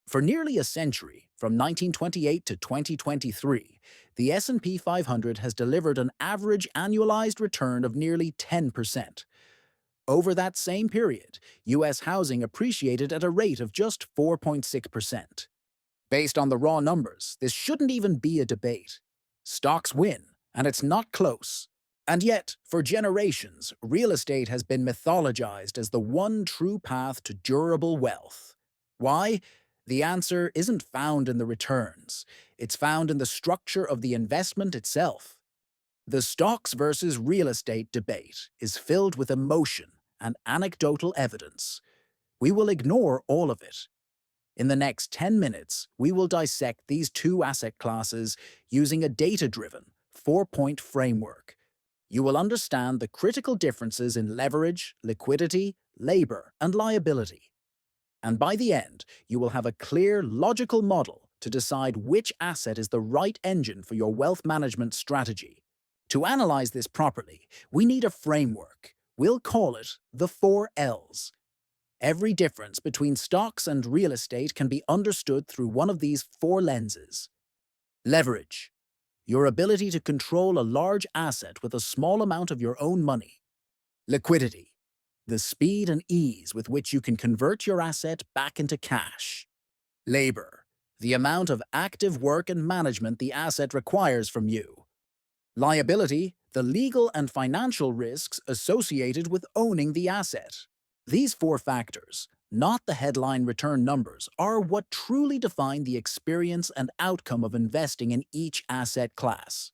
For nearly a century, from 1928 to 2023, the S&P 500 has delivered an average annualized return of nearly 10%. Over that same period, U.S. housing appreciated at a rate of just 4.6%. Based on the raw numbers, this shouldn't even be a debate. Stocks win, and it's not close. And yet, for generations, real estate has been mythologized as the one true path to durable wealth. Why? The answer isn't found in the returns. It's found in the structure of the investment itself. The stocks versus real estate debate is filled with emotion and anecdotal evidence. We will ignore all of it. In the next 10 minutes, we will dissect these two asset classes using a data-driven, four-point framework. You will understand the critical differences in leverage, liquidity, labor, and liability. And by the end, you will have a clear, logical model to decide which asset is the right engine for your wealth management strategy. To analyze this properly, we need a framework. We'll call it the 4Ls. Every difference between stocks and real estate can be understood through one of these four lenses. Leverage. Your ability to control a large asset with a small amount of your own money. Liquidity. The speed and ease with which you can convert your asset back into cash. Labor. The amount of active work and management the asset requires from you. Liability. The legal and financial risks associated with owning the asset. These four factors, not the headline return numbers, are what truly define the experience and outcome of investing in each asset class.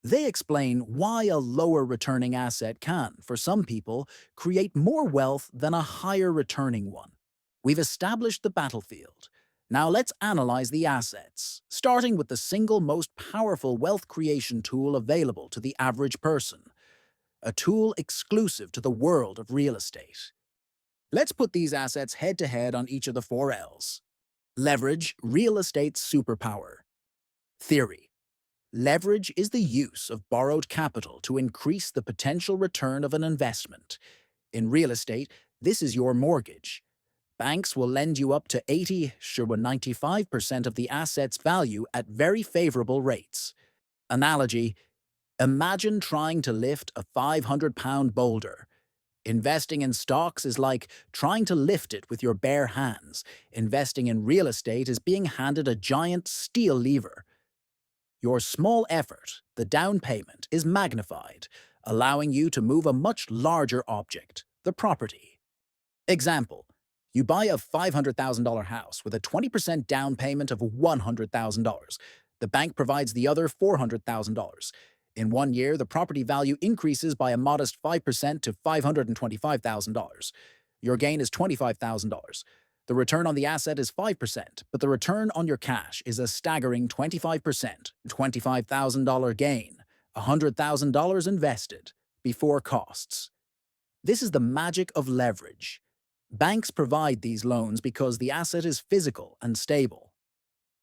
They explain why a lower returning asset can, for some people, create more wealth than a higher returning one. We've established the battlefield. Now let's analyze the assets, starting with the single most powerful wealth creation tool available to the average person, a tool exclusive to the world of real estate. Let's put these assets head-to-head on each of the 4Ls. Leverage, real estate's superpower. Theory. Leverage is the use of borrowed capital to increase the potential return of an investment. In real estate, this is your mortgage. Banks will lend you up to 95% of the asset's value at very favorable rates. Analogy: imagine trying to lift a 500-pound boulder. Investing in stocks is like trying to lift it with your bare hands. Investing in real estate is being handed a giant steel lever. Your small effort, the down payment, is magnified, allowing you to move a much larger object, the property. Example: you buy a $500,000 house with a 20% down payment of $100,000. The bank provides the other $400,000. In 1 year, the property value increases by a modest 5% to $525,000. Your gain is $25,000. The return on the asset is 5%, but the return on your cash is a staggering 25%, $25,000 gain, $100,000 invested, before costs. This is the magic of leverage. Banks provide these loans because the asset is physical and stable.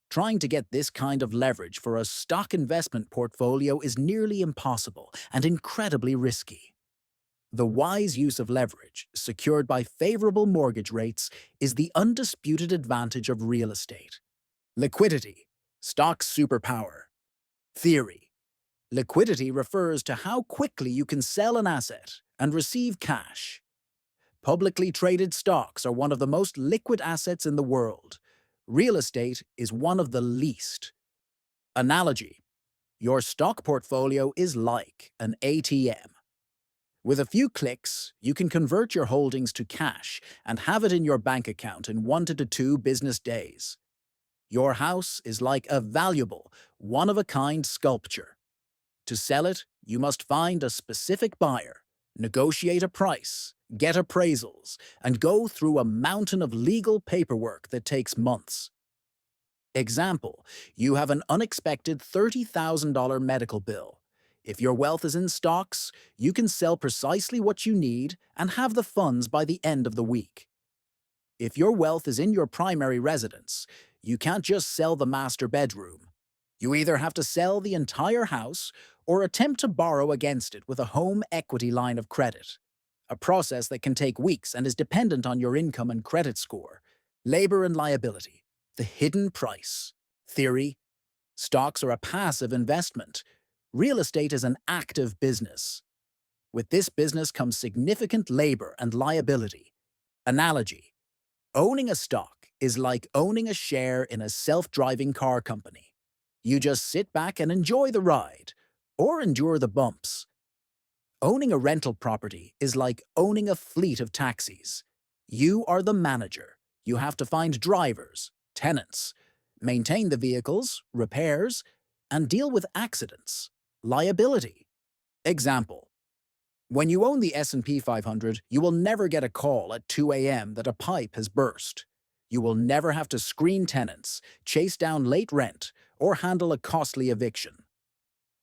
Trying to get this kind of leverage for a stock investment portfolio is nearly impossible and incredibly risky. The wise use of leverage, secured by favorable mortgage rates, is the undisputed advantage of real estate. Liquidity, stock's superpower. Theory. Liquidity refers to how quickly you can sell an asset and receive cash. Publicly traded stocks are one of the most liquid assets in the world. Real estate is one of the least. Analogy: your stock portfolio is like an ATM. With a few clicks, you can convert your holdings to cash and have it in your bank account in 1 to 2 business days. Your house is like a valuable, one-of-a-kind sculpture. To sell it, you must find a specific buyer, negotiate a price, get appraisals, and go through a mountain of legal paperwork that takes months. Example: you have an unexpected $30,000 medical bill. If your wealth is in stocks, you can sell precisely what you need and have the funds by the end of the week. If your wealth is in your primary residence, you can't just sell the master bedroom. You either have to sell the entire house or attempt to borrow against it with a home equity line of credit, a process that can take weeks and is dependent on your income and credit score. Labor and liability. The hidden price. Theory: stocks are a passive investment. Real estate is an active business. With this business comes significant labor and liability. Analogy: owning a stock is like owning a share in a self-driving car company. You just sit back and enjoy the ride, or endure the bumps. Owning a rental property is like owning a fleet of taxis. You are the manager. You have to find drivers, tenants, maintain the vehicles, repairs, and deal with accidents. Liability. Example: when you own the S&P 500, you will never get a call at 2 a.m. that a pipe has burst. You will never have to screen tenants, chase down late rent, or handle a costly eviction.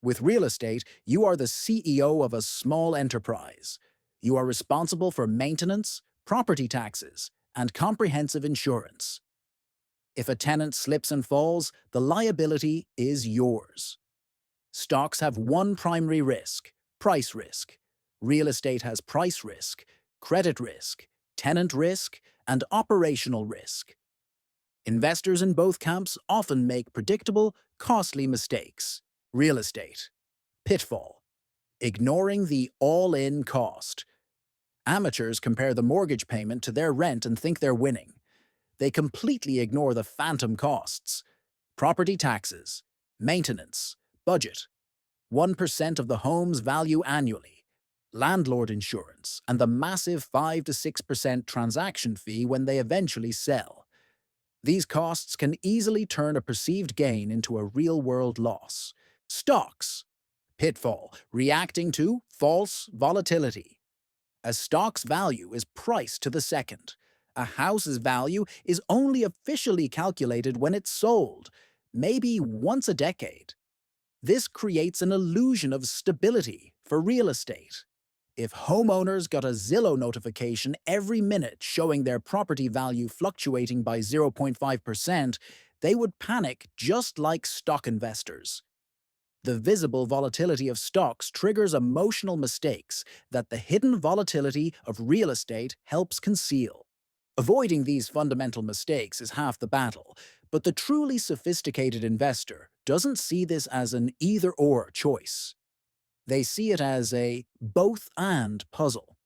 With real estate, you are the CEO of a small enterprise. You are responsible for maintenance, property taxes, and comprehensive insurance. If a tenant slips and falls, the liability is yours. Stocks have one primary risk: price risk. Real estate has price risk, credit risk, tenant risk, and operational risk. Investors in both camps often make predictable, costly mistakes. Real estate. Pitfall: ignoring the all-in cost. Amateurs compare the mortgage payment to their rent and think they're winning. They completely ignore the phantom costs: property taxes, maintenance, budget, 1% of the home's value annually, landlord insurance, and the massive 5 to 6% transaction fee when they eventually sell. These costs can easily turn a perceived gain into a real-world loss. Stocks. Pitfall: reacting to false volatility. A stock's value is priced to the second. A house's value is only officially calculated when it's sold, maybe once a decade. This creates an illusion of stability for real estate. If homeowners got a Zillow notification every minute showing their property value fluctuating by 0.5%, they would panic just like stock investors. The visible volatility of stocks triggers emotional mistakes that the hidden volatility of real estate helps conceal. Avoiding these fundamental mistakes is half the battle, but the truly sophisticated investor doesn't see this as an either-or choice. They see it as a both-and puzzle.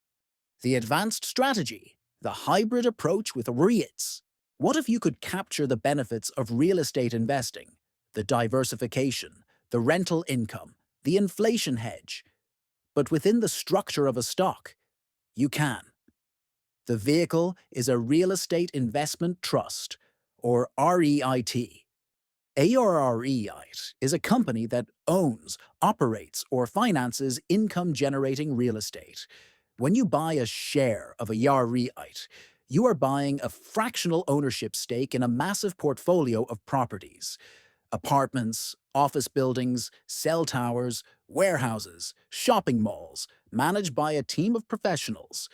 The advanced strategy, the hybrid approach with REITs. What if you could capture the benefits of real estate investing, the diversification, the rental income, the inflation hedge, but within the structure of a stock? You can. The vehicle is a real estate investment trust, or REIT. A REIT is a company that owns, operates, or finances income-generating real estate. When you buy a share of a REIT, you are buying a fractional ownership stake in a massive portfolio of properties: apartments, office buildings, cell towers, warehouses, shopping malls, managed by a team of professionals.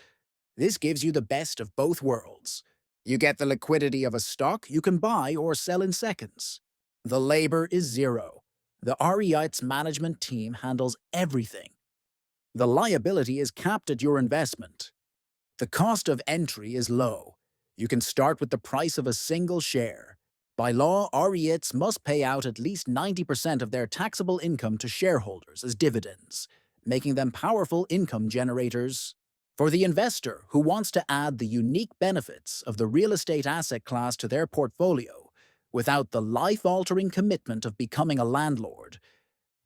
This gives you the best of both worlds. You get the liquidity of a stock you can buy or sell in seconds. The labor is zero. The REIT's management team handles everything. The liability is capped at your investment. The cost of entry is low. You can start with the price of a single share. By law, REITs must pay out at least 90% of their taxable income to shareholders as dividends, making them powerful income generators. For the investor who wants to add the unique benefits of the real estate asset class to their portfolio, without the life-altering commitment of becoming a landlord,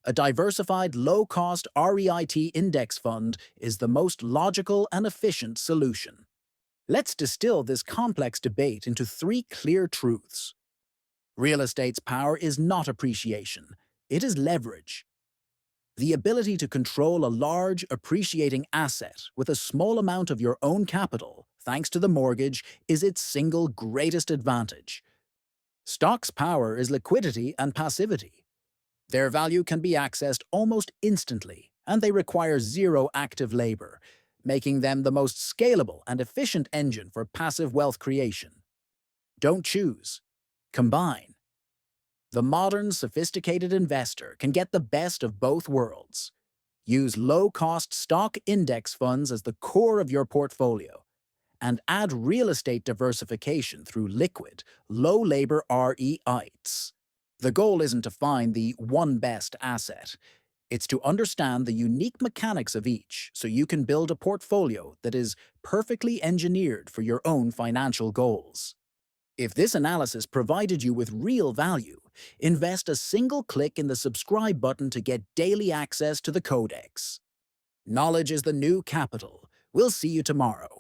a diversified, low-cost REIT index fund is the most logical and efficient solution. Let's distill this complex debate into 3 clear truths. Real estate's power is not appreciation, it is leverage. The ability to control a large, appreciating asset with a small amount of your own capital, thanks to the mortgage, is its single greatest advantage. Stocks' power is liquidity and passivity. Their value can be accessed almost instantly, and they require zero active labor, making them the most scalable and efficient engine for passive wealth creation. Don't choose. Combine. The modern, sophisticated investor can get the best of both worlds. Use low-cost stock index funds as the core of your portfolio, and add real estate diversification through liquid, low-labor REITs. The goal isn't to find the one best asset. It's to understand the unique mechanics of each so you can build a portfolio that is perfectly engineered for your own financial goals. If this analysis provided you with real value, invest a single click in the subscribe button to get daily access to the Codex. Knowledge is the new capital. We'll see you tomorrow.